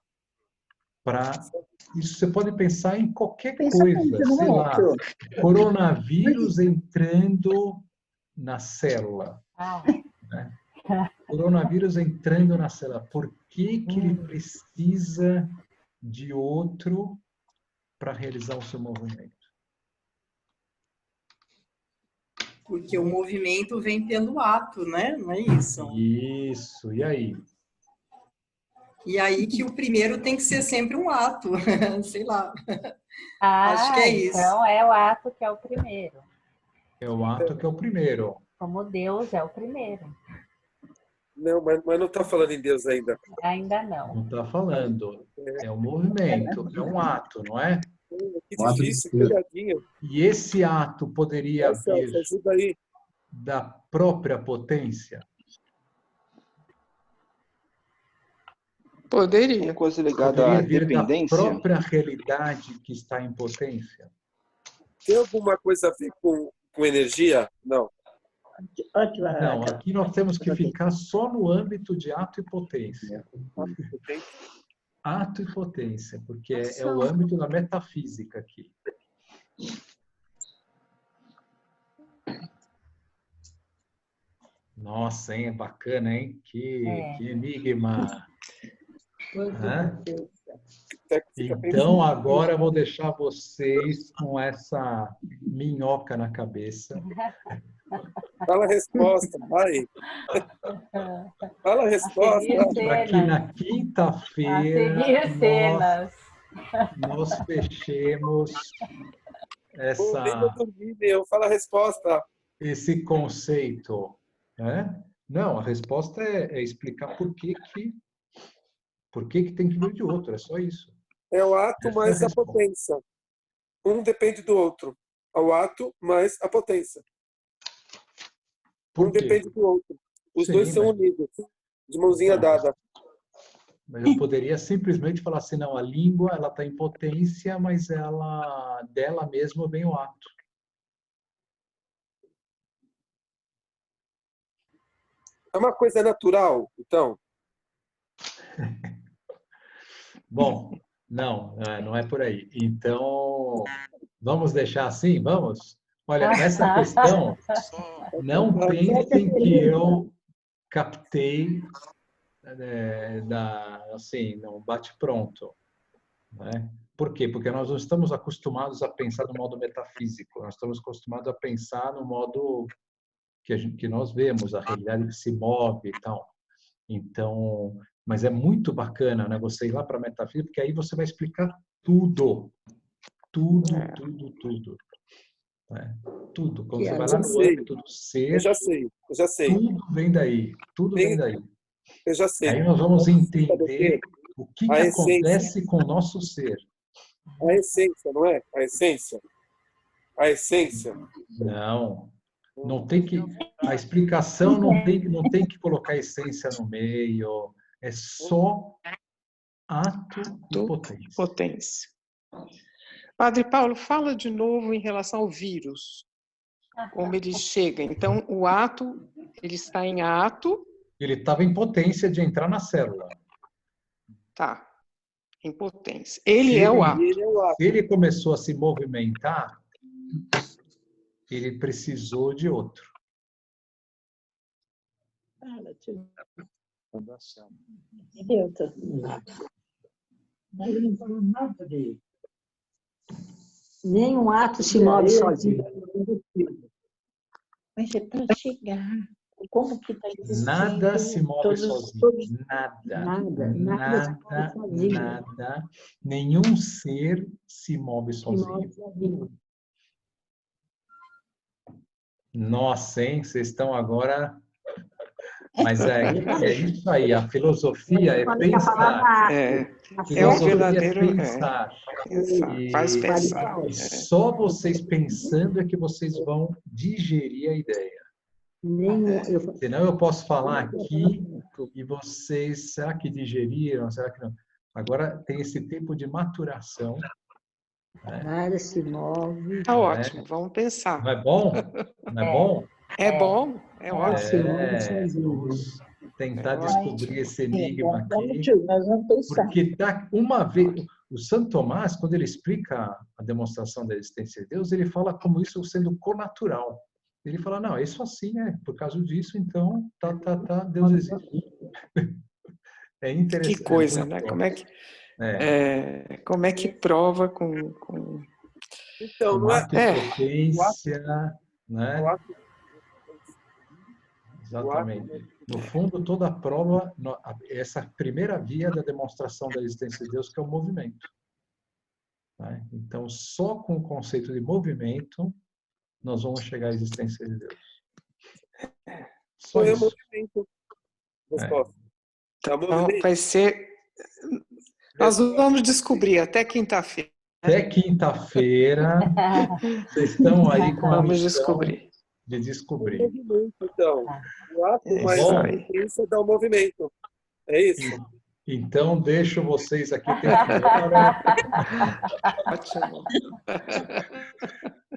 Isso você pode pensar em qualquer coisa, sei lá, coronavírus entrando na célula. Né? Coronavírus entrando na célula. Por que ele precisa de outro para realizar o seu movimento? Porque o movimento vem pelo ato, né? Não é isso? Isso, e aí? E aí que o primeiro tem que ser sempre um ato, sei lá. Ah, Acho que é isso. então é o ato que é o primeiro. É o ato que é o primeiro. Como Deus é o primeiro. Não, mas não está falando em Deus ainda. Ainda não. Não está falando. É um movimento, é um ato, não é? Que difícil, pegadinha. E esse ato poderia Vai, Celso, vir ajuda aí. da própria potência? Uma coisa ligada à Poderia vir da dependência. própria realidade que está em potência? Tem alguma coisa a ver com energia? Não. Não, aqui nós temos que ficar só no âmbito de ato e potência. Ato e potência, porque é o âmbito da metafísica aqui. Nossa, hein? É bacana, hein? Que enigma. Hã? Então, agora eu vou deixar vocês com essa minhoca na cabeça. Fala a resposta, vai. Fala a resposta. Para que na quinta-feira seguir cenas. nós fechemos Pô, nem vou dormir, meu. Fala a resposta. esse conceito. Né? Não, a resposta é explicar por que tem que vir de outro, é só isso. É o ato Essa mais é a a potência. Um depende do outro. É o ato mais a potência. Por Um quê? depende do outro. Os Sim, dois são unidos, de mãozinha dada. Mas eu poderia simplesmente falar assim, não, a língua ela está em potência, mas dela mesma vem o ato. É uma coisa natural, então? Bom, não é por aí. Então, vamos deixar assim? Vamos? Olha, essa questão, não pensem que eu captei assim, não bate pronto. Né? Por quê? Porque nós não estamos acostumados a pensar no modo metafísico, nós estamos acostumados a pensar no modo que nós vemos, a realidade que se move e tal. Então, mas é muito bacana, né? Você ir lá para a metafísica, porque aí você vai explicar tudo. Tudo. Né? Tudo. Quando você vai lá no âmbito do ser, eu já sei. Tudo vem daí. Eu já sei. Aí nós vamos entender o que acontece com o nosso ser. A essência, não é? A essência. A essência. Não tem que... A explicação não tem que colocar a essência no meio. É só ato e potência. Padre Paulo, fala de novo em relação ao vírus. Como ele chega. Então, o ato, ele está em ato. Ele estava em potência de entrar na célula. Tá. Em potência. Ele é o ato. Se ele começou a se movimentar, ele precisou de outro. Nenhum ato se move sozinho. Mas é para chegar. Como que está existindo? Nada se move sozinho. Nada. Nenhum ser se move sozinho. Nossa, hein? Vocês estão agora... Mas é isso aí. A filosofia é pensar. Filosofia é pensar. Faz pensar. Só vocês pensando é que vocês vão digerir a ideia. Senão eu posso falar aqui e vocês, será que digeriram? Será que não? Agora tem esse tempo de maturação. Nada se move. Tá ótimo, vamos pensar. Não é bom? Não é bom? É bom, é ótimo. Vamos tentar descobrir esse enigma aqui. Porque uma vez, o Santo Tomás, quando ele explica a demonstração da existência de Deus, ele fala como isso sendo conatural. Ele fala, não, isso assim, por causa disso, então, Deus existe. É interessante. Que coisa, né? Como é que Como é que prova com... Então, não é... ato e potência, né? O ato... Exatamente. No fundo, toda a prova, essa primeira via da demonstração da existência de Deus, que é o movimento. Né? Então, só com o conceito de movimento, nós vamos chegar à existência de Deus. Só Foi o isso. movimento. Resposta. Então, vai ser... Nós vamos descobrir até quinta-feira. Até quinta-feira, vocês estão aí com a Vamos missão descobrir. de descobrir. O movimento, então. O ato mais Bom. a potência dá o movimento. É isso? Então, deixo vocês aqui terminando. Ótimo.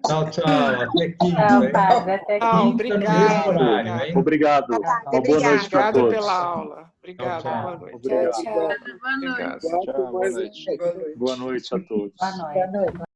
Tchau, tchau. Até quinta, Tchau, hein? padre. Até Quinta, quinta. no mesmo horário, hein? Obrigado. Uma boa noite para Obrigada todos. pela aula. Obrigada, Tchau, tchau. boa noite. Obrigado. Tchau. Boa noite. Obrigado. Tchau, boa noite. Boa noite a todos. Boa noite.